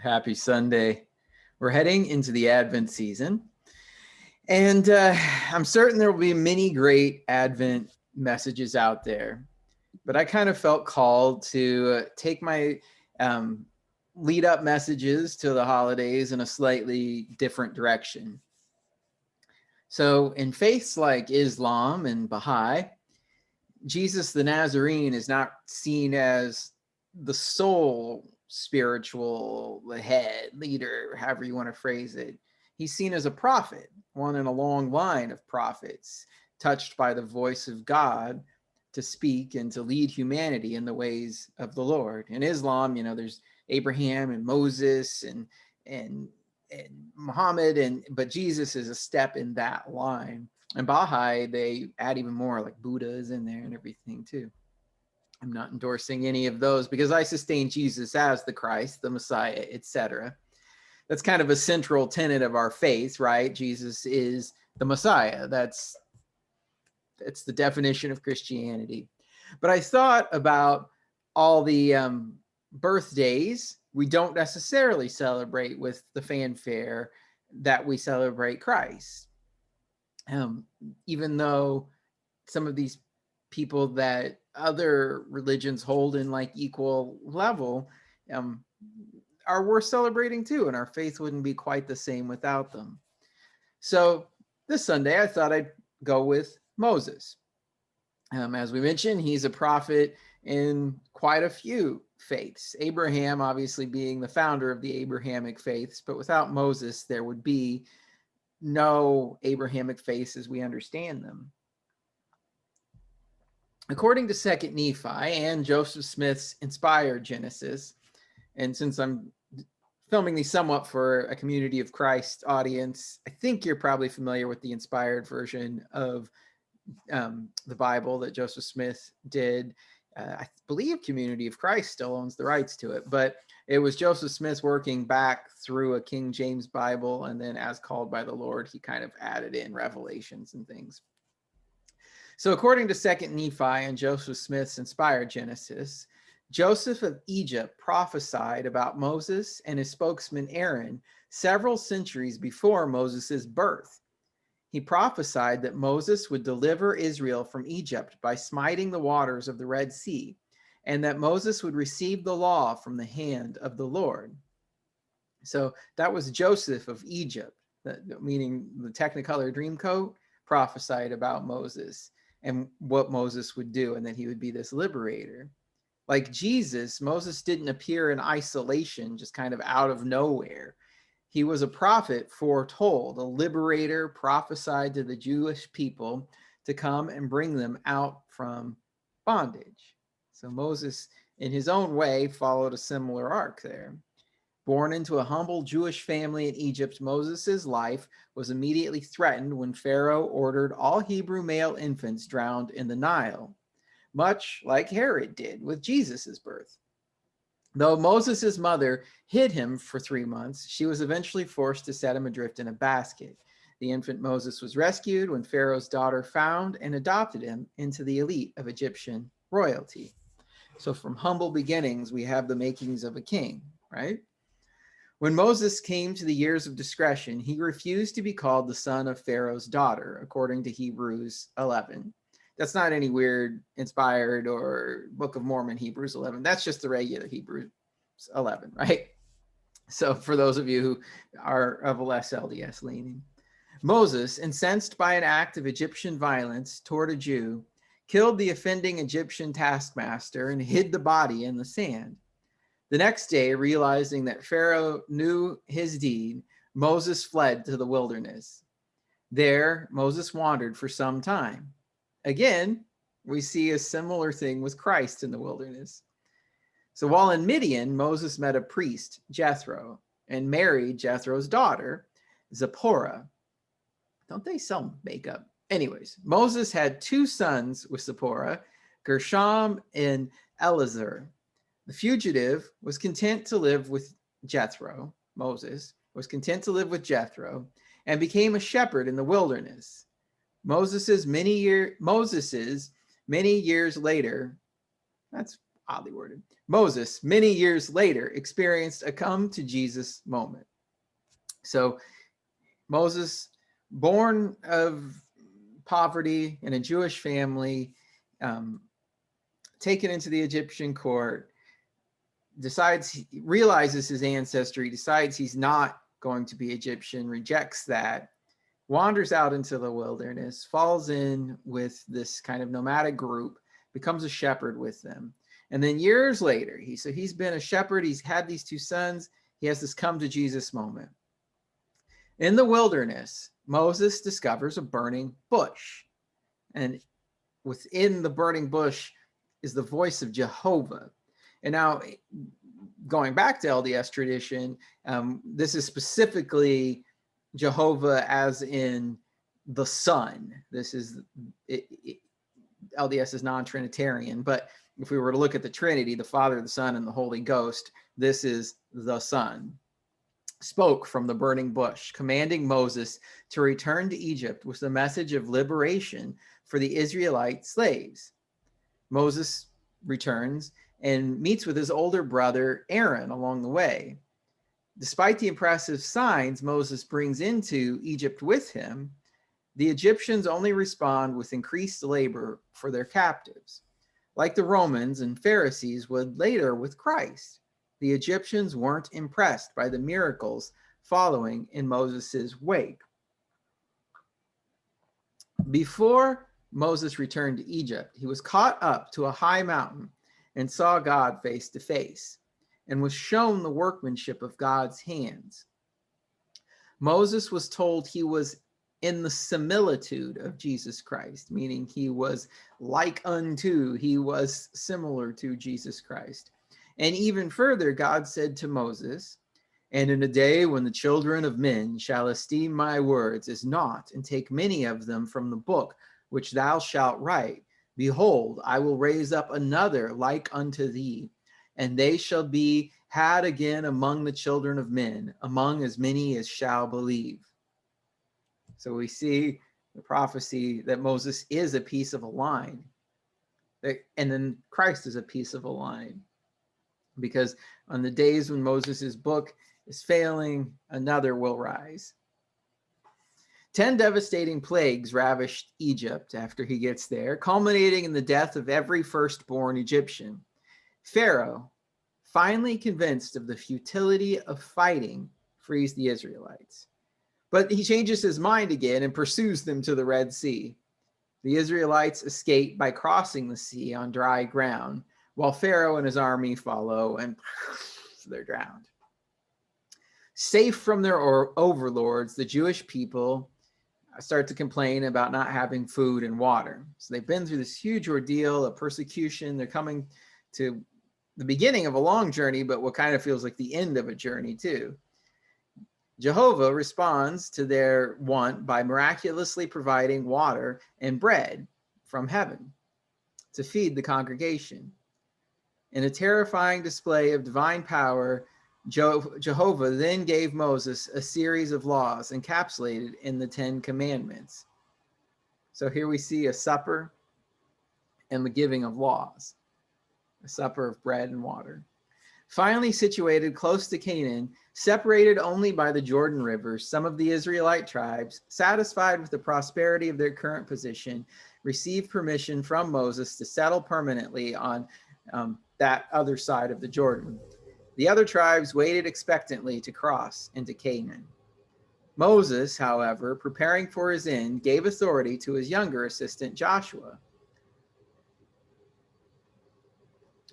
Happy Sunday. We're heading into the Advent season, and I'm certain there will be many great Advent messages out there, but I kind of felt called to take my lead up messages to the holidays in a slightly different direction. So in faiths like Islam and Baha'i, Jesus the Nazarene is not seen as the sole spiritual head, leader, however you want to phrase it. He's seen as a prophet, one in a long line of prophets, touched by the voice of God to speak and to lead humanity in the ways of the Lord. In Islam, there's Abraham and Moses and Muhammad, but Jesus is a step in that line. And Baha'i, they add even more, like Buddha is in there and everything too. I'm not endorsing any of those because I sustain Jesus as the Christ, the Messiah, etc. That's kind of a central tenet of our faith, right? Jesus is the Messiah. That's the definition of Christianity. But I thought about all the birthdays we don't necessarily celebrate with the fanfare that we celebrate Christ. Even though some of these people that other religions hold in like equal level are worth celebrating too, and our faith wouldn't be quite the same without them. So this Sunday, I thought I'd go with Moses. As we mentioned, he's a prophet in quite a few faiths. Abraham obviously being the founder of the Abrahamic faiths, but without Moses, there would be no Abrahamic faiths as we understand them. According to 2nd Nephi and Joseph Smith's inspired Genesis, and since I'm filming these somewhat for a Community of Christ audience, I think you're probably familiar with the inspired version of the Bible that Joseph Smith did. I believe Community of Christ still owns the rights to it, but it was Joseph Smith working back through a King James Bible, and then as called by the Lord, he kind of added in revelations and things. So according to 2nd Nephi and Joseph Smith's inspired Genesis, Joseph of Egypt prophesied about Moses and his spokesman Aaron several centuries before Moses' birth. He prophesied that Moses would deliver Israel from Egypt by smiting the waters of the Red Sea, and that Moses would receive the law from the hand of the Lord. So that was Joseph of Egypt, meaning the Technicolor Dreamcoat, prophesied about Moses and what Moses would do, and that he would be this liberator. Like Jesus, Moses didn't appear in isolation, just kind of out of nowhere. He was a prophet foretold, a liberator prophesied to the Jewish people to come and bring them out from bondage. So Moses, in his own way, followed a similar arc there. Born into a humble Jewish family in Egypt, Moses' life was immediately threatened when Pharaoh ordered all Hebrew male infants drowned in the Nile, much like Herod did with Jesus' birth. Though Moses' mother hid him for 3 months, she was eventually forced to set him adrift in a basket. The infant Moses was rescued when Pharaoh's daughter found and adopted him into the elite of Egyptian royalty. So from humble beginnings, we have the makings of a king, right? When Moses came to the years of discretion, he refused to be called the son of Pharaoh's daughter, according to Hebrews 11. That's not any weird inspired or Book of Mormon Hebrews 11. That's just the regular Hebrews 11, right? So for those of you who are of a less LDS leaning. Moses, incensed by an act of Egyptian violence toward a Jew, killed the offending Egyptian taskmaster and hid the body in the sand. The next day, realizing that Pharaoh knew his deed, Moses fled to the wilderness. There, Moses wandered for some time. Again, we see a similar thing with Christ in the wilderness. So while in Midian, Moses met a priest, Jethro, and married Jethro's daughter, Zipporah. Don't they sell makeup? Anyways, Moses had 2 sons with Zipporah, Gershom and Eleazar. The fugitive was content to live with Jethro. Moses was content to live with Jethro and became a shepherd in the wilderness. Moses' many years later, that's oddly worded. Moses, many years later, experienced a come to Jesus moment. So Moses, born of poverty in a Jewish family, taken into the Egyptian court, realizes his ancestry, decides he's not going to be Egyptian, rejects that, wanders out into the wilderness, falls in with this kind of nomadic group, becomes a shepherd with them. And then years later, he's been a shepherd, he's had these two sons, he has this come to Jesus moment. In the wilderness, Moses discovers a burning bush. And within the burning bush is the voice of Jehovah. And now, going back to LDS tradition, this is specifically Jehovah as in the Son. This is, LDS is non-Trinitarian, but if we were to look at the Trinity, the Father, the Son, and the Holy Ghost, this is the Son, spoke from the burning bush, commanding Moses to return to Egypt with the message of liberation for the Israelite slaves. Moses returns and meets with his older brother Aaron along the way. Despite the impressive signs Moses brings into Egypt with him, the Egyptians only respond with increased labor for their captives. Like the Romans and Pharisees would later with Christ, the Egyptians weren't impressed by the miracles following in Moses' wake. Before Moses returned to Egypt, he was caught up to a high mountain and saw God face to face, and was shown the workmanship of God's hands. Moses was told he was in the similitude of Jesus Christ, meaning he was like unto, he was similar to Jesus Christ. And even further, God said to Moses, "And in a day when the children of men shall esteem my words as naught, and take many of them from the book which thou shalt write, behold, I will raise up another like unto thee, and they shall be had again among the children of men, among as many as shall believe." So we see the prophecy that Moses is a piece of a line, and then Christ is a piece of a line, because on the days when Moses' book is failing, another will rise. 10 devastating plagues ravished Egypt after he gets there, culminating in the death of every firstborn Egyptian. Pharaoh, finally convinced of the futility of fighting, frees the Israelites. But he changes his mind again and pursues them to the Red Sea. The Israelites escape by crossing the sea on dry ground, while Pharaoh and his army follow, and they're drowned. Safe from their overlords, the Jewish people start to complain about not having food and water. So they've been through this huge ordeal of persecution. They're coming to the beginning of a long journey, but what kind of feels like the end of a journey too. Jehovah responds to their want by miraculously providing water and bread from heaven to feed the congregation. In a terrifying display of divine power, Jehovah then gave Moses a series of laws encapsulated in the 10 Commandments. So here we see a supper and the giving of laws, a supper of bread and water. Finally situated close to Canaan, separated only by the Jordan River, some of the Israelite tribes, satisfied with the prosperity of their current position, received permission from Moses to settle permanently on that other side of the Jordan. The other tribes waited expectantly to cross into Canaan. Moses, however, preparing for his end, gave authority to his younger assistant Joshua.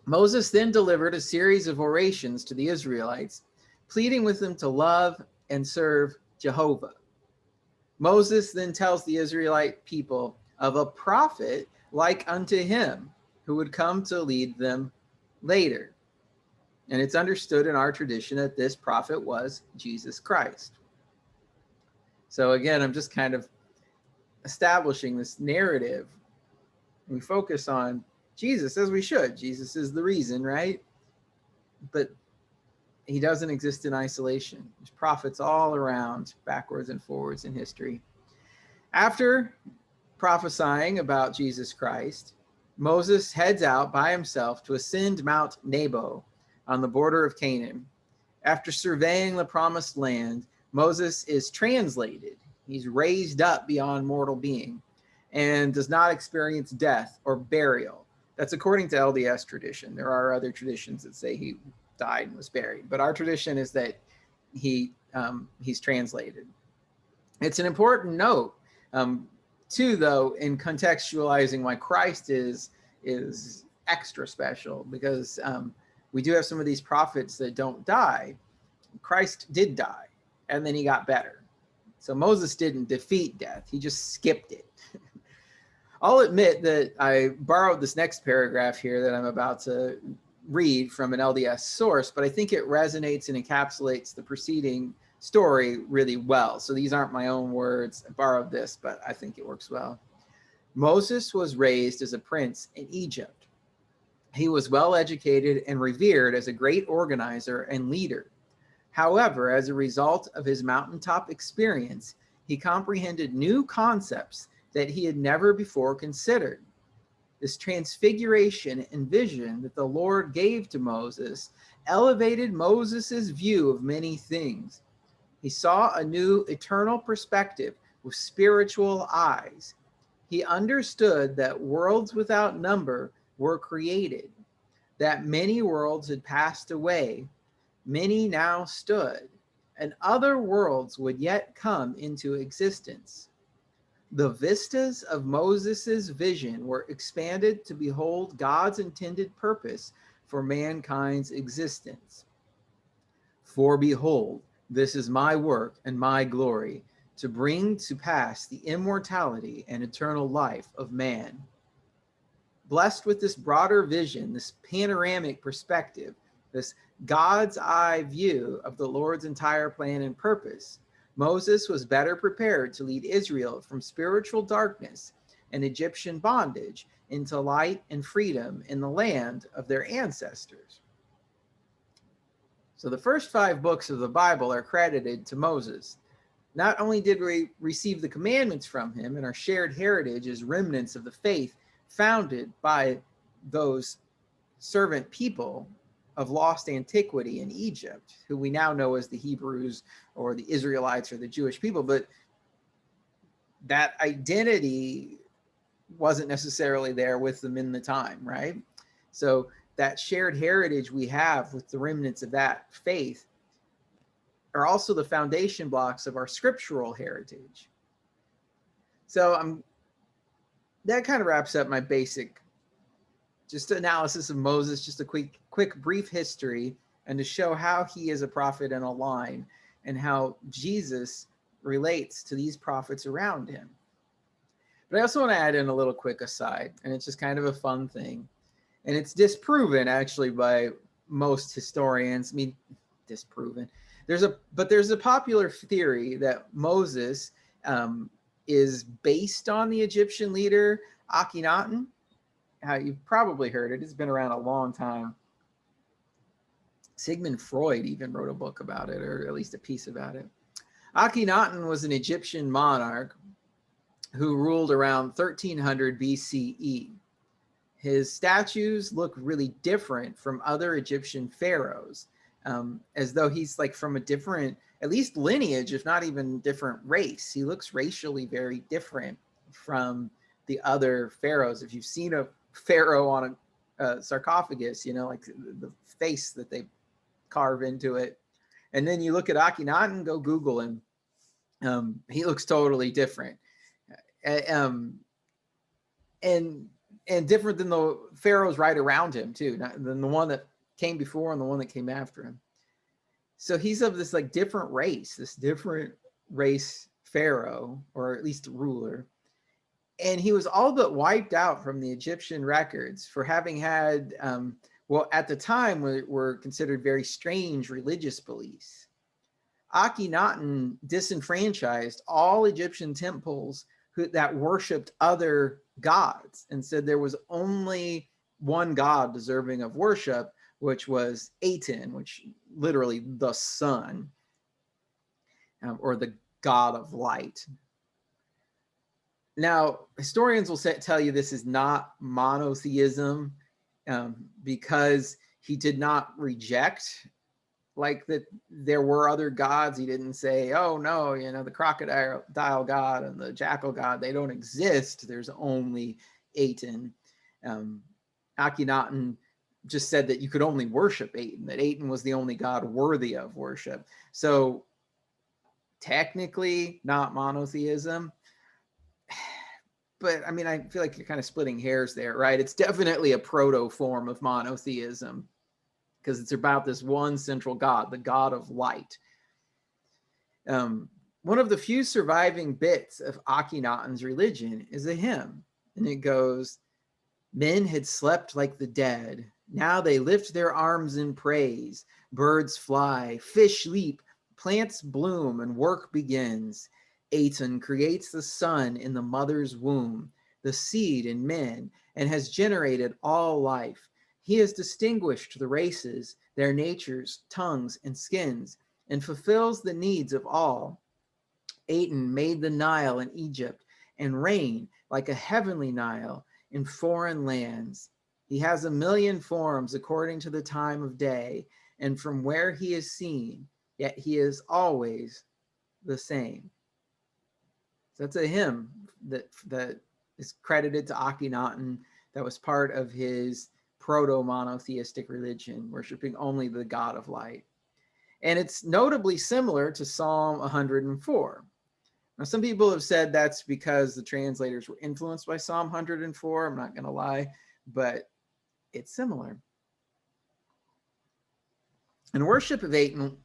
Moses then delivered a series of orations to the Israelites, pleading with them to love and serve Jehovah. Moses then tells the Israelite people of a prophet like unto him who would come to lead them later. And it's understood in our tradition that this prophet was Jesus Christ. So again, I'm just kind of establishing this narrative. We focus on Jesus, as we should. Jesus is the reason, right? But he doesn't exist in isolation. There's prophets all around, backwards and forwards in history. After prophesying about Jesus Christ, Moses heads out by himself to ascend Mount Nebo on the border of Canaan. After surveying the promised land, Moses is translated. He's raised up beyond mortal being and does not experience death or burial. That's according to LDS tradition. There are other traditions that say he died and was buried, but our tradition is that he's translated. It's an important note, too, though, in contextualizing why Christ is extra special, because we do have some of these prophets that don't die. Christ did die, and then he got better. So Moses didn't defeat death. He just skipped it. I'll admit that I borrowed this next paragraph here that I'm about to read from an LDS source, but I think it resonates and encapsulates the preceding story really well. So these aren't my own words. I borrowed this, but I think it works well. Moses was raised as a prince in Egypt. He was well educated and revered as a great organizer and leader. However, as a result of his mountaintop experience, he comprehended new concepts that he had never before considered. This transfiguration and vision that the Lord gave to Moses elevated Moses's view of many things. He saw a new eternal perspective with spiritual eyes. He understood that worlds without number were created, that many worlds had passed away, many now stood, and other worlds would yet come into existence. The vistas of Moses's vision were expanded to behold God's intended purpose for mankind's existence. For behold, this is my work and my glory, to bring to pass the immortality and eternal life of man. Blessed with this broader vision, this panoramic perspective, this God's eye view of the Lord's entire plan and purpose, Moses was better prepared to lead Israel from spiritual darkness and Egyptian bondage into light and freedom in the land of their ancestors. So the first 5 books of the Bible are credited to Moses. Not only did we receive the commandments from him and our shared heritage as remnants of the faith founded by those servant people of lost antiquity in Egypt, who we now know as the Hebrews or the Israelites or the Jewish people, but that identity wasn't necessarily there with them in the time, right? So that shared heritage we have with the remnants of that faith are also the foundation blocks of our scriptural heritage. So that kind of wraps up my basic just analysis of Moses, just a quick brief history, and to show how he is a prophet in a line and how Jesus relates to these prophets around him. But I also want to add in a little quick aside, and it's just kind of a fun thing. And it's disproven actually by most historians. I mean, disproven. There's a popular theory that Moses is based on the Egyptian leader Akhenaten. You've probably heard it. It's been around a long time. Sigmund Freud even wrote a book about it, or at least a piece about it. Akhenaten was an Egyptian monarch who ruled around 1300 BCE. His statues look really different from other Egyptian pharaohs, as though he's like from a different, at least lineage, if not even different race. He looks racially very different from the other pharaohs. If you've seen a pharaoh on a sarcophagus, you know, like the face that they carve into it, and then you look at Akhenaten, go Google him. He looks totally different, and different than the pharaohs right around him too, than the one that came before and the one that came after him. So he's of this like different race pharaoh, or at least ruler. And he was all but wiped out from the Egyptian records for having had, at the time were considered very strange religious beliefs. Akhenaten disenfranchised all Egyptian temples that worshipped other gods and said there was only one god deserving of worship, which was Aten, which literally the sun, or the god of light. Now, historians will tell you this is not monotheism, because he did not reject like that there were other gods. He didn't say, oh no, the crocodile god and the jackal god, they don't exist. There's only Aten. Akhenaten just said that you could only worship Aten, that Aten was the only god worthy of worship. So technically not monotheism. But I mean, I feel like you're kind of splitting hairs there, right? It's definitely a proto form of monotheism because it's about this one central God, the God of light. One of the few surviving bits of Akhenaten's religion is a hymn, and it goes, "Men had slept like the dead. Now they lift their arms in praise. Birds fly, fish leap, plants bloom, and work begins. Aten creates the sun in the mother's womb, the seed in men, and has generated all life. He has distinguished the races, their natures, tongues, and skins, and fulfills the needs of all. Aten made the Nile in Egypt and rain like a heavenly Nile in foreign lands. He has a million forms according to the time of day, and from where he is seen, yet he is always the same." So that's a hymn that is credited to Akhenaten, that was part of his proto-monotheistic religion, worshiping only the God of light. And it's notably similar to Psalm 104. Now, some people have said that's because the translators were influenced by Psalm 104. I'm not going to lie, but it's similar. And worship of Aten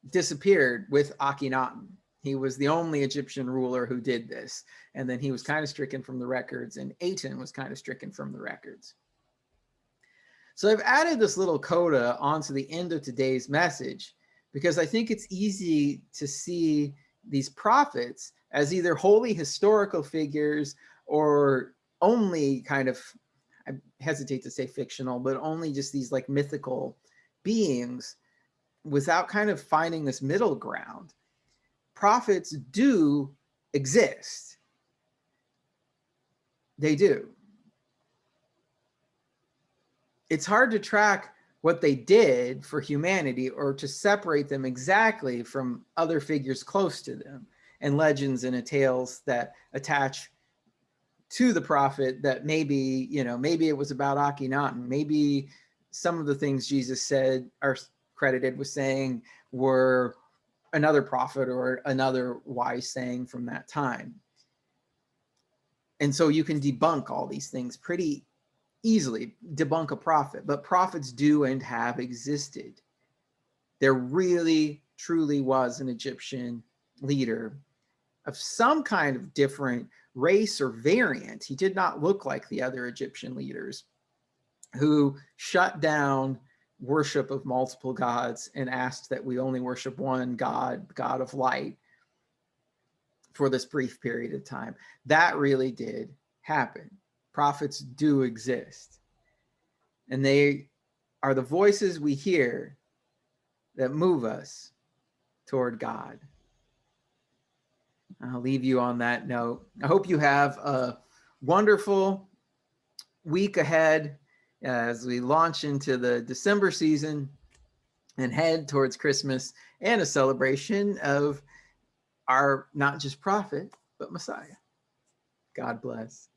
disappeared with Akhenaten. He was the only Egyptian ruler who did this. And then he was kind of stricken from the records, and Aten was kind of stricken from the records. So I've added this little coda onto the end of today's message because I think it's easy to see these prophets as either wholly historical figures or only kind of, I hesitate to say fictional, but only just these like mythical beings without kind of finding this middle ground. Prophets do exist. They do. It's hard to track what they did for humanity or to separate them exactly from other figures close to them and legends and tales that attach to the prophet that maybe, maybe it was about Akhenaten. Maybe some of the things Jesus said are credited with saying were another prophet or another wise saying from that time. And so you can debunk all these things pretty easily, debunk a prophet, but prophets do and have existed. There really, truly was an Egyptian leader of some kind of different race or variant. He did not look like the other Egyptian leaders who shut down worship of multiple gods and asked that we only worship one God, God of light, for this brief period of time. That really did happen. Prophets do exist. And they are the voices we hear that move us toward God. I'll leave you on that note. I hope you have a wonderful week ahead as we launch into the December season and head towards Christmas and a celebration of our not just prophet, but Messiah. God bless.